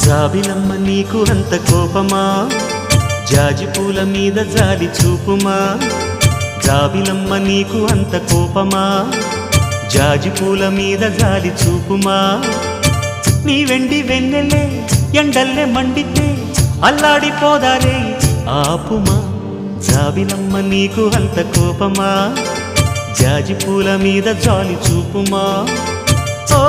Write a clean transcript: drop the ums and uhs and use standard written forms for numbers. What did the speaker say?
జాబిలమ్మ నీకు అంత కోపమా, జాజి పూల మీద జాలి చూపుమా. జాబిలమ్మ నీకు అంత కోపమా, జాజి పూల మీద జాలి చూపుమా. నీ వెండి వెన్నెలే ఎండల్లే మండితే అల్లాడిపోదారే ఆపుమా. జాబిలమ్మ నీకు అంత కోపమా, జాజి పూల మీద జాలి చూపుమా. ఓ